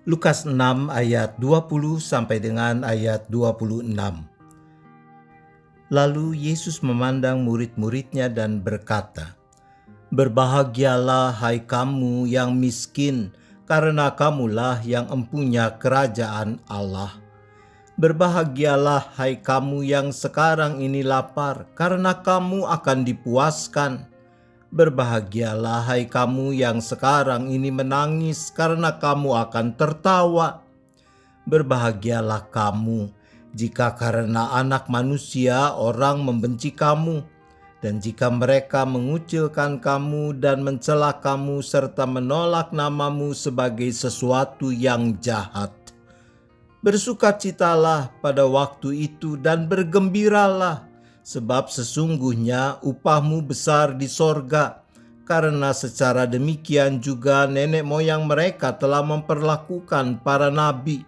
Lukas 6 ayat 20 sampai dengan ayat 26. Lalu Yesus memandang murid-muridnya dan berkata, "Berbahagialah hai kamu yang miskin, karena kamulah yang empunya kerajaan Allah. Berbahagialah hai kamu yang sekarang ini lapar, karena kamu akan dipuaskan. Berbahagialah hai kamu yang sekarang ini menangis, karena kamu akan tertawa. Berbahagialah kamu jika karena Anak Manusia orang membenci kamu, dan jika mereka mengucilkan kamu dan mencela kamu serta menolak namamu sebagai sesuatu yang jahat. Bersukacitalah pada waktu itu dan bergembiralah, sebab sesungguhnya upahmu besar di sorga, karena secara demikian juga nenek moyang mereka telah memperlakukan para nabi.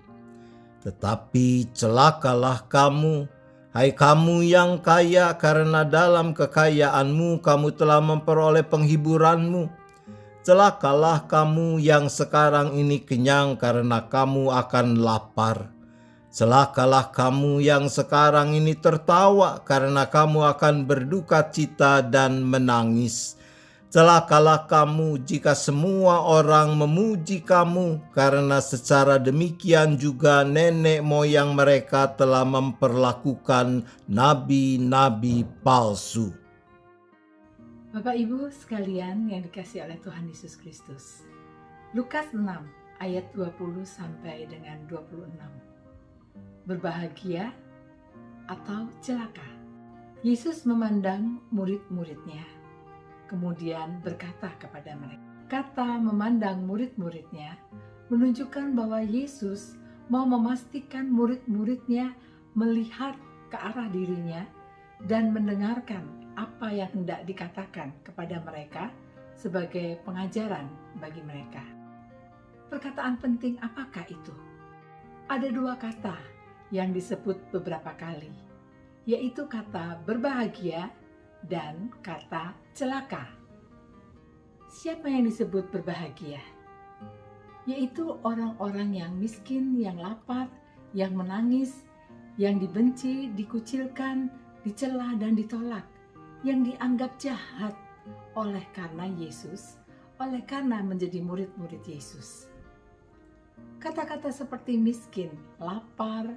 Tetapi celakalah kamu, hai kamu yang kaya, karena dalam kekayaanmu kamu telah memperoleh penghiburanmu. Celakalah kamu yang sekarang ini kenyang, karena kamu akan lapar. Celakalah kamu yang sekarang ini tertawa, karena kamu akan berduka cita dan menangis. Celakalah kamu jika semua orang memuji kamu, karena secara demikian juga nenek moyang mereka telah memperlakukan nabi-nabi palsu." Bapak Ibu sekalian yang dikasihi oleh Tuhan Yesus Kristus. Lukas 6 ayat 20 sampai dengan 26. Berbahagia atau celaka? Yesus memandang murid-muridnya, kemudian berkata kepada mereka. Kata memandang murid-muridnya menunjukkan bahwa Yesus mau memastikan murid-muridnya melihat ke arah dirinya dan mendengarkan apa yang hendak dikatakan kepada mereka sebagai pengajaran bagi mereka. Perkataan penting apakah itu? Ada dua kata yang disebut beberapa kali, yaitu kata berbahagia dan kata celaka. Siapa yang disebut berbahagia? Yaitu orang-orang yang miskin, yang lapar, yang menangis, yang dibenci, dikucilkan, dicela dan ditolak, yang dianggap jahat oleh karena Yesus, oleh karena menjadi murid-murid Yesus. Kata-kata seperti miskin, lapar,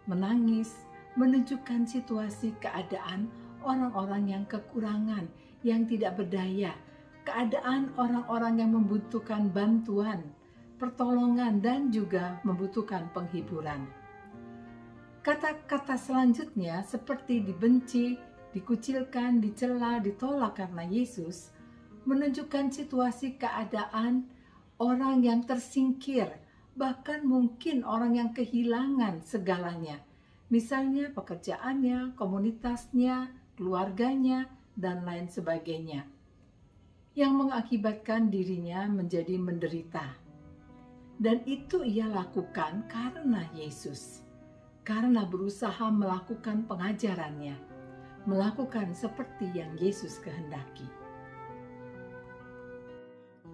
menangis menunjukkan situasi keadaan orang-orang yang kekurangan, yang tidak berdaya, keadaan orang-orang yang membutuhkan bantuan, pertolongan, dan juga membutuhkan penghiburan. Kata-kata selanjutnya seperti dibenci, dikucilkan, dicela, ditolak karena Yesus menunjukkan situasi keadaan orang yang tersingkir, bahkan mungkin orang yang kehilangan segalanya. Misalnya pekerjaannya, komunitasnya, keluarganya, dan lain sebagainya, yang mengakibatkan dirinya menjadi menderita. Dan itu ia lakukan karena Yesus, karena berusaha melakukan pengajarannya, melakukan seperti yang Yesus kehendaki.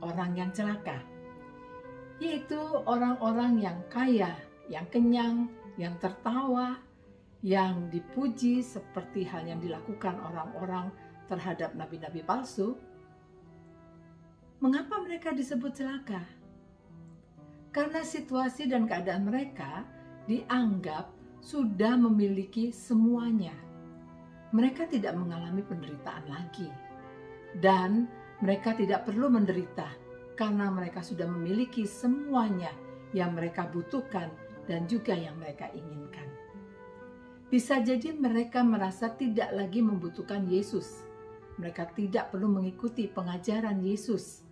Orang yang celaka, yaitu orang-orang yang kaya, yang kenyang, yang tertawa, yang dipuji seperti hal yang dilakukan orang-orang terhadap nabi-nabi palsu. Mengapa mereka disebut celaka? Karena situasi dan keadaan mereka dianggap sudah memiliki semuanya. Mereka tidak mengalami penderitaan lagi, dan mereka tidak perlu menderita karena mereka sudah memiliki semuanya yang mereka butuhkan dan juga yang mereka inginkan. Bisa jadi mereka merasa tidak lagi membutuhkan Yesus. Mereka tidak perlu mengikuti pengajaran Yesus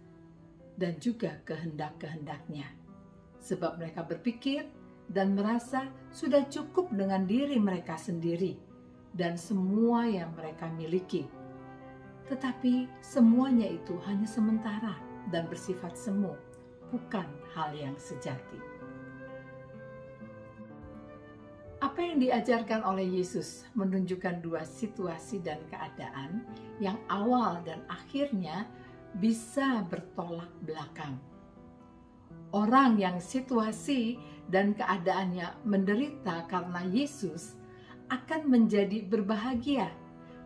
dan juga kehendak-kehendaknya. Sebab mereka berpikir dan merasa sudah cukup dengan diri mereka sendiri dan semua yang mereka miliki. Tetapi semuanya itu hanya sementara dan bersifat semu, bukan hal yang sejati. Apa yang diajarkan oleh Yesus menunjukkan dua situasi dan keadaan yang awal dan akhirnya bisa bertolak belakang. Orang yang situasi dan keadaannya menderita karena Yesus akan menjadi berbahagia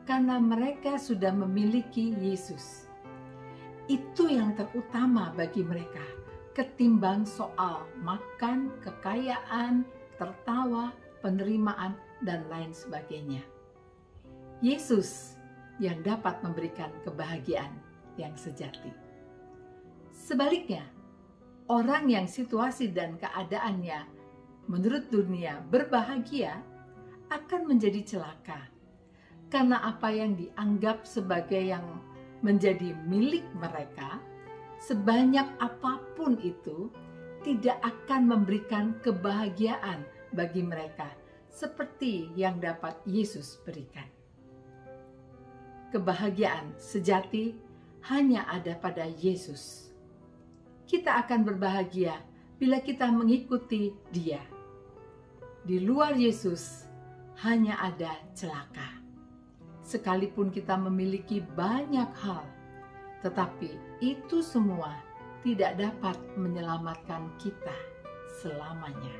karena mereka sudah memiliki Yesus. Itu yang terutama bagi mereka ketimbang soal makan, kekayaan, tertawa, penerimaan, dan lain sebagainya. Yesus yang dapat memberikan kebahagiaan yang sejati. Sebaliknya, orang yang situasi dan keadaannya menurut dunia berbahagia akan menjadi celaka. Karena apa yang dianggap sebagai yang menjadi milik mereka, sebanyak apapun itu, tidak akan memberikan kebahagiaan bagi mereka seperti yang dapat Yesus berikan. Kebahagiaan sejati hanya ada pada Yesus. Kita akan berbahagia bila kita mengikuti Dia. Di luar Yesus hanya ada celaka. Sekalipun kita memiliki banyak hal, tetapi itu semua tidak dapat menyelamatkan kita selamanya.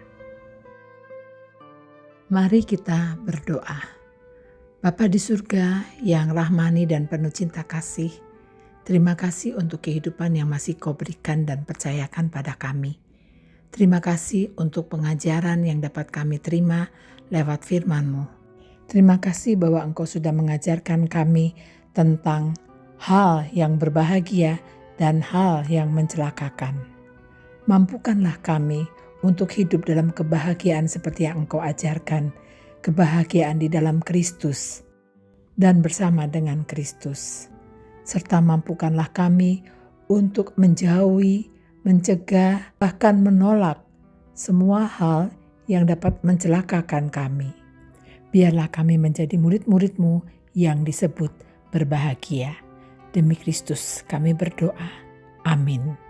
Mari kita berdoa. Bapa di surga yang rahmani dan penuh cinta kasih, terima kasih untuk kehidupan yang masih Kau berikan dan percayakan pada kami. Terima kasih untuk pengajaran yang dapat kami terima lewat firman-Mu. Terima kasih bahwa Engkau sudah mengajarkan kami tentang hal yang berbahagia dan hal yang mencelakakan. Mampukanlah kami untuk hidup dalam kebahagiaan seperti yang Engkau ajarkan, kebahagiaan di dalam Kristus dan bersama dengan Kristus. Serta mampukanlah kami untuk menjauhi, mencegah, bahkan menolak semua hal yang dapat mencelakakan kami. Biarlah kami menjadi murid-murid-Mu yang disebut berbahagia. Demi Kristus kami berdoa. Amin.